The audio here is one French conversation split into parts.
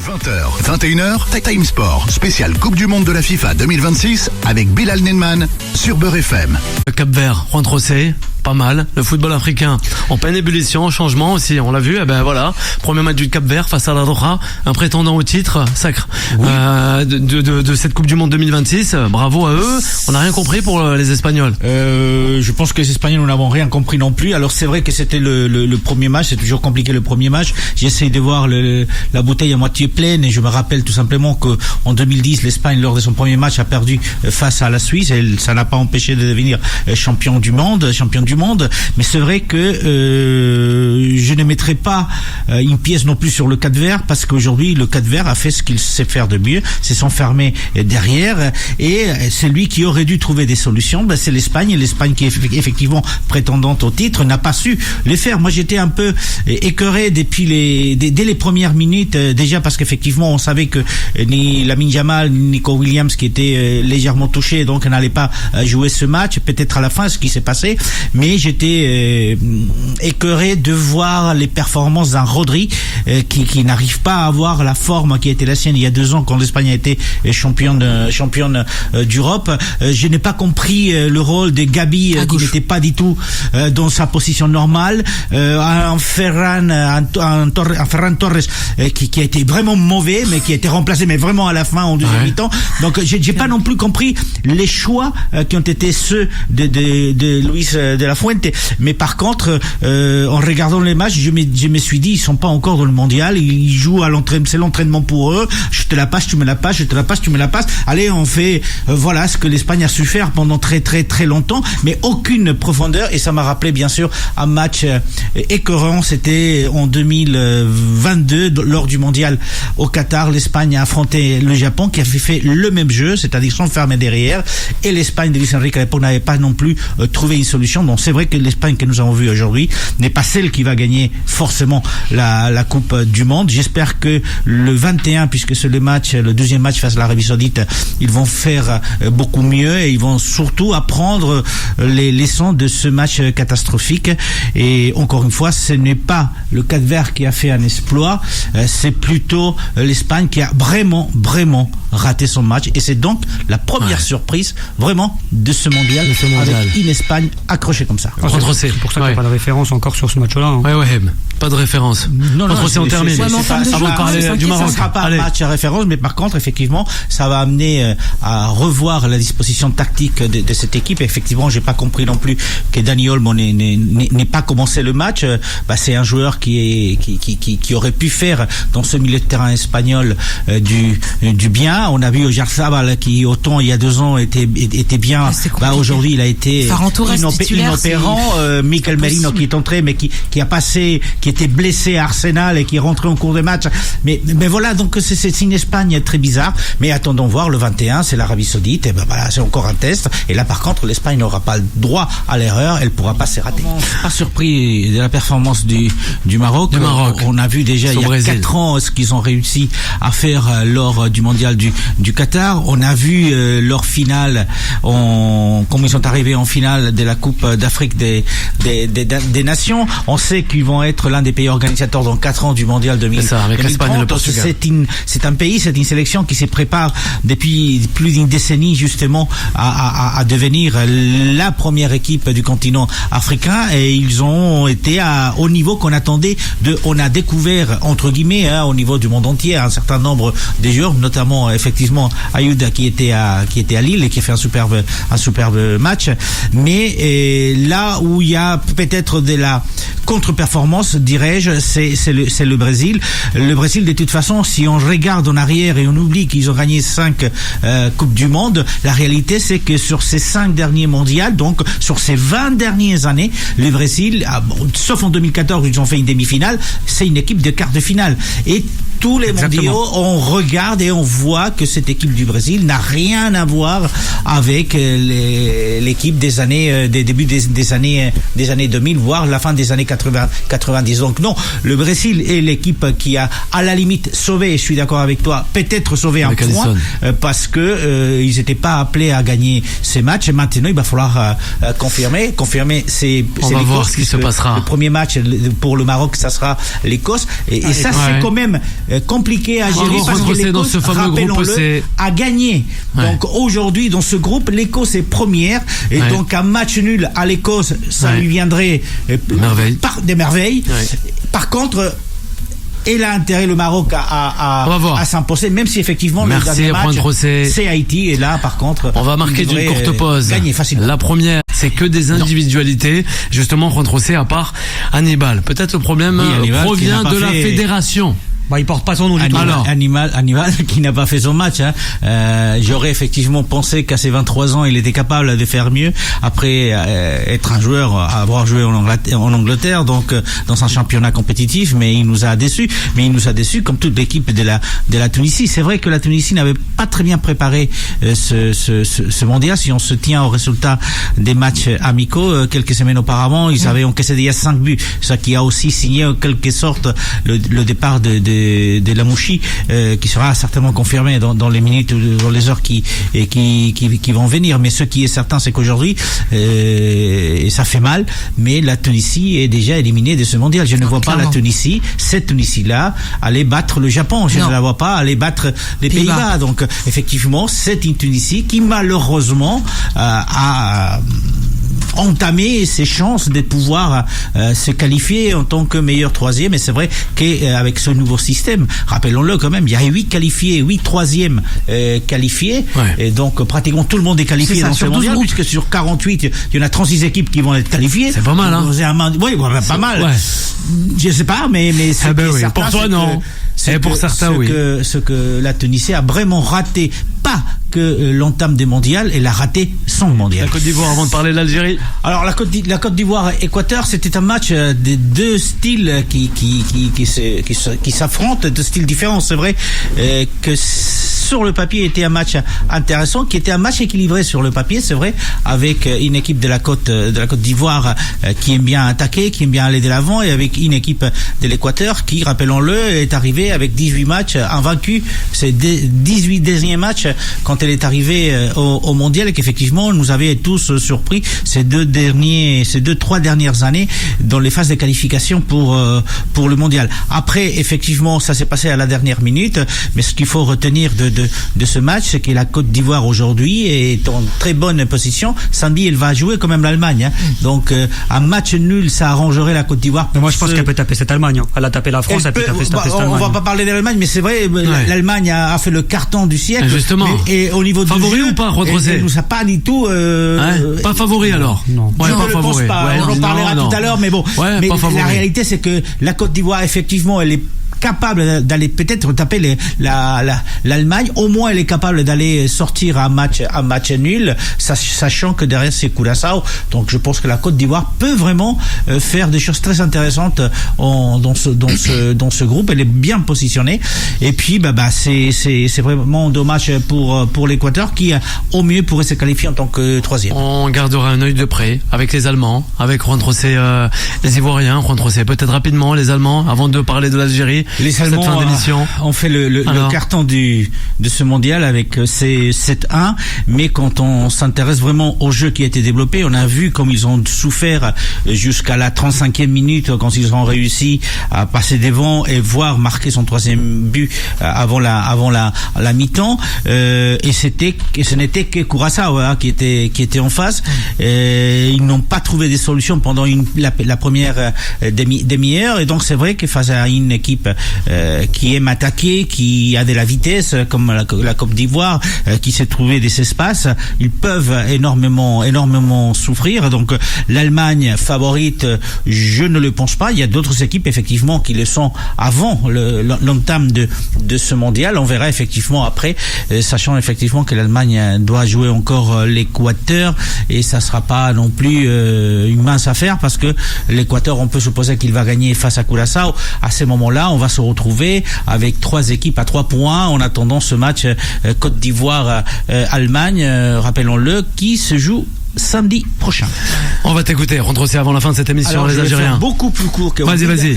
20h, 21h, Time Sport, spécial Coupe du Monde de la FIFA 2026 avec Bilal Nenman sur Beurre FM. Le Cap-Vert, Juan Trocé, pas mal. Le football africain en pleine ébullition, changement aussi, on l'a vu. Eh ben voilà, premier match du Cap-Vert face à la Roja, un prétendant au titre sacre de cette Coupe du Monde 2026. Bravo à eux. On n'a rien compris pour les Espagnols. Je pense que les Espagnols, nous n'avons rien compris non plus. Alors c'est vrai que c'était le premier match, c'est toujours compliqué le premier match. J'essaie de voir la bouteille à moitié pleine et je me rappelle tout simplement que en 2010, l'Espagne, lors de son premier match, a perdu face à la Suisse et ça n'a pas empêché de devenir champion du monde. Mais c'est vrai que je ne mettrai pas une pièce non plus sur le Cap-Vert parce qu'aujourd'hui, le Cap-Vert a fait ce qu'il sait faire de mieux, c'est s'enfermer derrière et c'est lui qui aurait dû trouver des solutions. Ben, c'est l'Espagne, et l'Espagne qui est effectivement prétendante au titre n'a pas su les faire. Moi, j'étais un peu écœuré dès les premières minutes, déjà parce qu'effectivement, on savait que ni Lamine Yamal ni Nico Williams qui étaient légèrement touchés, donc n'allaient pas jouer ce match. Peut-être à la fin, ce qui s'est passé, mais j'étais écœuré de voir les performances d'un Rodri qui n'arrive pas à avoir la forme qui était la sienne il y a 2 ans quand l'Espagne a été championne d'Europe. Je n'ai pas compris le rôle de Gabi qui n'était pas du tout dans sa position normale. Un Ferran Torres qui a été vraiment mauvais, mais qui a été remplacé, mais vraiment à la fin en deuxième mi-temps. Donc j'ai pas non plus compris les choix qui ont été ceux de Luis de la Fuente. Mais par contre, en regardant les matchs, je me suis dit, ils sont pas encore dans le mondial, ils jouent à l'entraînement, c'est l'entraînement pour eux. Je te la passe, tu me la passes, je te la passe, tu me la passes. Allez, on fait, voilà ce que l'Espagne a su faire pendant très très très longtemps, mais aucune profondeur. Et ça m'a rappelé bien sûr un match écœurant, c'était en 2022 lors du mondial au Qatar. L'Espagne a affronté le Japon qui avait fait le même jeu, c'est-à-dire s'enfermer derrière, et l'Espagne de Luis Enrique à l'époque n'avait pas non plus trouvé une solution. Donc c'est vrai que l'Espagne que nous avons vue aujourd'hui n'est pas celle qui va gagner forcément la Coupe du Monde. J'espère que le 21, puisque c'est le deuxième match face à l'Arabie Saoudite, ils vont faire beaucoup mieux et ils vont surtout apprendre les leçons de ce match catastrophique. Et encore une fois, ce n'est pas le Cap-Vert qui a fait un exploit, c'est plutôt l'Espagne qui a vraiment raté son match, et c'est donc la première surprise vraiment de ce mondial. Avec une Espagne accrochée comme ça. C'est pour ça qu'il n'y a pas de référence encore sur ce match-là. Ouais, pas de référence. Non, on termine. Ça ne sera pas un match à référence, mais par contre, effectivement, ça va amener à revoir la disposition tactique de cette équipe. Effectivement, j'ai pas compris non plus que Dani Olmo n'ait pas commencé le match. C'est un joueur qui aurait pu faire dans ce milieu de terrain espagnol du bien. On a vu Oyarzabal qui autant il y a 2 ans était bien. Aujourd'hui, il a été inopérant. Mikel Merino qui est entré, mais qui était blessé à Arsenal et qui est rentré en cours de match. Mais voilà, donc c'est une Espagne très bizarre. Mais attendons voir, le 21, c'est l'Arabie Saoudite. Et voilà, c'est encore un test. Et là, par contre, l'Espagne n'aura pas le droit à l'erreur. Elle pourra pas se rater. Pas surpris de la performance du Maroc. On a vu déjà il y a 4 ans ce qu'ils ont réussi à faire lors du mondial du Qatar. On a vu leur finale, comme ils sont arrivés en finale de la Coupe d'Afrique des Nations. On sait qu'ils vont être l'un des pays organisateurs dans 4 ans du mondial 2030. C'est ça, avec l'Espagne et le Portugal. C'est un pays, c'est une sélection qui se prépare depuis plus d'une décennie justement à devenir la première équipe du continent africain, et ils ont été au niveau qu'on attendait. On a découvert entre guillemets au niveau du monde entier un certain nombre de joueurs, notamment effectivement Ayoud qui était à Lille et qui a fait un superbe match. Mais là où il y a peut-être de la contre-performance, dirais-je, c'est le Brésil. Le Brésil, de toute façon, si on regarde en arrière et on oublie qu'ils ont gagné 5 Coupes du Monde, la réalité c'est que sur ces 5 derniers mondiaux, donc sur ces 20 dernières années, le Brésil, sauf en 2014 où ils ont fait une demi-finale, c'est une équipe de quart de finale. Et tous les mondiaux, on regarde et on voit que cette équipe du Brésil n'a rien à voir avec l'équipe des débuts des années 2000, voire la fin des années 90. Donc non, le Brésil est l'équipe qui a à la limite sauvé, et je suis d'accord avec toi, peut-être sauvé un point, parce que ils n'étaient pas appelés à gagner ces matchs. Et maintenant, il va falloir confirmer. On va voir ce qui se passera. Le premier match pour le Maroc, ça sera l'Écosse. Et ça, c'est quand même compliqué à gérer parce Juan que José, l'Écosse, dans ce fameux groupe, rappelons-le, a gagné. Donc aujourd'hui, dans ce groupe, l'Écosse est première et donc un match nul à l'Écosse, ça lui viendrait par des merveilles. Par contre, elle a intérêt, le Maroc, à s'imposer, même si effectivement le dernier match, c'est Haïti. Et là, par contre, on va marquer d'une courte pause. Gagner facilement. La première, c'est que des individualités. Justement, Juan José, à part Hannibal. Peut-être le problème provient de la fédération. Il porte pas son nom du tout. Hannibal qui n'a pas fait son match. J'aurais effectivement pensé qu'à ses 23 ans, il était capable de faire mieux après être un joueur, avoir joué en Angleterre, donc dans un championnat compétitif. Mais il nous a déçus. Mais il nous a déçus comme toute l'équipe de la Tunisie. C'est vrai que la Tunisie n'avait pas très bien préparé ce mondial. Si on se tient au résultat des matchs amicaux, quelques semaines auparavant, ils avaient encaissé déjà 5 buts. Ça qui a aussi signé en quelque sorte le départ de Lamouchi, qui sera certainement confirmé dans les minutes ou dans les heures qui vont venir. Mais ce qui est certain, c'est qu'aujourd'hui, et ça fait mal, mais la Tunisie est déjà éliminée de ce mondial. Je ne vois pas la Tunisie, cette Tunisie-là, aller battre le Japon. Je ne la vois pas aller battre les Pays-Bas. Donc, effectivement, c'est une Tunisie qui, malheureusement, a entamer ses chances de pouvoir se qualifier en tant que meilleur troisième. Et c'est vrai qu'avec ce nouveau système, rappelons-le quand même, il y a 8 qualifiés, 8 troisièmes qualifiés. Et donc pratiquement tout le monde est qualifié dans ce mondial, puisque sur 48, il y en a 36 équipes qui vont être qualifiées. C'est pas mal, hein? Oui, pas mal. Ouais. Je sais pas, mais certain, pour toi, non. Et pour certains, oui. Ce que la Tunisie a vraiment raté, pas que l'entame des mondiales, elle a raté son mondial. La Côte d'Ivoire, avant de parler de l'Algérie. Alors la Côte d'Ivoire-Équateur, c'était un match des deux styles qui s'affrontent, deux styles différents. C'est vrai que sur le papier était un match intéressant, qui était un match équilibré sur le papier, c'est vrai, avec une équipe de la Côte d'Ivoire qui aime bien attaquer, qui aime bien aller de l'avant, et avec une équipe de l'Équateur qui, rappelons-le, est arrivée avec 18 matchs invaincus. C'est 18 derniers matchs quand elle est arrivée au mondial, et qu'effectivement nous avait tous surpris ces 3 dernières années dans les phases de qualification pour le mondial. Après, effectivement, ça s'est passé à la dernière minute, mais ce qu'il faut retenir de ce match, c'est que la Côte d'Ivoire aujourd'hui est en très bonne position. Samedi, elle va jouer quand même l'Allemagne, hein. Donc un match nul, ça arrangerait la Côte d'Ivoire. Mais moi je pense qu'elle peut taper cette Allemagne, hein. Elle a tapé la France, elle peut taper cette Allemagne. On va pas parler de l'Allemagne, mais c'est vrai, l'Allemagne a fait le carton du siècle. Justement. Et au niveau favori ou pas, elle nous a pas du tout pas favori alors. Non. Ouais, je pas ne favori. pense pas. On en parlera tout à l'heure, mais bon. Ouais, mais la réalité, c'est que la Côte d'Ivoire, effectivement, elle est capable d'aller peut-être taper l'Allemagne. Au moins, elle est capable d'aller sortir un match nul, sachant que derrière c'est Curaçao. Donc, je pense que la Côte d'Ivoire peut vraiment faire des choses très intéressantes dans ce groupe. Elle est bien positionnée. Et puis, c'est vraiment dommage pour l'Équateur qui, au mieux, pourrait se qualifier en tant que troisième. On gardera un œil de près avec les Allemands, avec Juan José, les Ivoiriens. Juan José, peut-être rapidement les Allemands, avant de parler de l'Algérie. Les Allemands ont fait le carton de ce mondial avec ces 7-1, mais quand on s'intéresse vraiment au jeu qui a été développé, on a vu comme ils ont souffert jusqu'à la 35e minute quand ils ont réussi à passer devant et voir marquer son troisième but avant la mi-temps, et ce n'était que Curaçao qui était en face. Ils n'ont pas trouvé des solutions pendant la première demi-heure, et donc c'est vrai que face à une équipe qui aime attaquer, qui a de la vitesse comme la Côte d'Ivoire, qui s'est trouvé des espaces, ils peuvent énormément souffrir. Donc l'Allemagne favorite, je ne le pense pas. Il y a d'autres équipes effectivement qui le sont avant l'entame de ce mondial. On verra effectivement après, sachant effectivement que l'Allemagne doit jouer encore l'Équateur, et ça sera pas non plus une mince affaire, parce que l'Équateur, on peut supposer qu'il va gagner face à Curaçao. À ce moment-là, on va se retrouver avec 3 équipes à 3 points en attendant ce match Côte d'Ivoire Allemagne, rappelons-le, qui se joue samedi prochain. On va t'écouter, Rondrosset, avant la fin de cette émission, Alors, les je vais Algériens. faire beaucoup plus court que Vas-y, vas-y.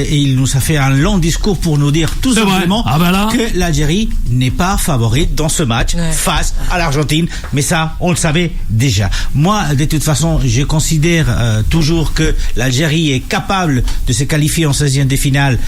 Et il nous a fait un long discours pour nous dire tout C'est simplement vrai. Ah bah là. que l'Algérie n'est pas favorite dans ce match face à l'Argentine. Mais ça, on le savait déjà. Moi, de toute façon, je considère toujours que l'Algérie est capable de se qualifier en 16e de finale.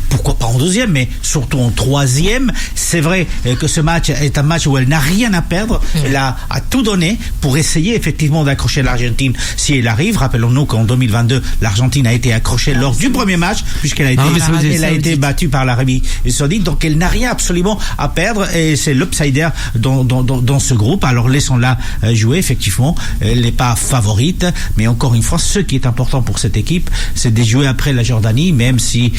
Pourquoi pas en 12e, mais surtout en 3e. C'est vrai que ce match est un match où elle n'a rien à perdre. Elle a tout donné pour essayer effectivement d'accrocher l'Argentine si elle arrive. Rappelons-nous qu'en 2022, l'Argentine a été accrochée lors du premier match, puisqu'elle a été battue par l'Arabie Saoudite. Donc elle n'a rien absolument à perdre et c'est l'outsider dans ce groupe. Alors laissons-la jouer, effectivement. Elle n'est pas favorite, mais encore une fois, ce qui est important pour cette équipe, c'est de jouer après la Jordanie, même si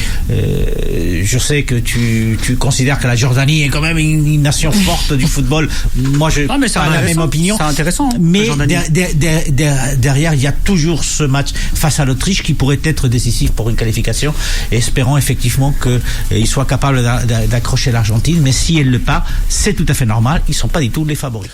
je sais que tu considères que la Jordanie est quand même une nation forte du football. Moi, je n'ai pas la même opinion. C'est intéressant. Mais derrière, il y a toujours ce match face à l'Autriche qui pourrait être décisif pour une qualification. Et espérons effectivement qu'ils soient capables d'accrocher l'Argentine. Mais si elle le pas, c'est tout à fait normal. Ils ne sont pas du tout les favoris.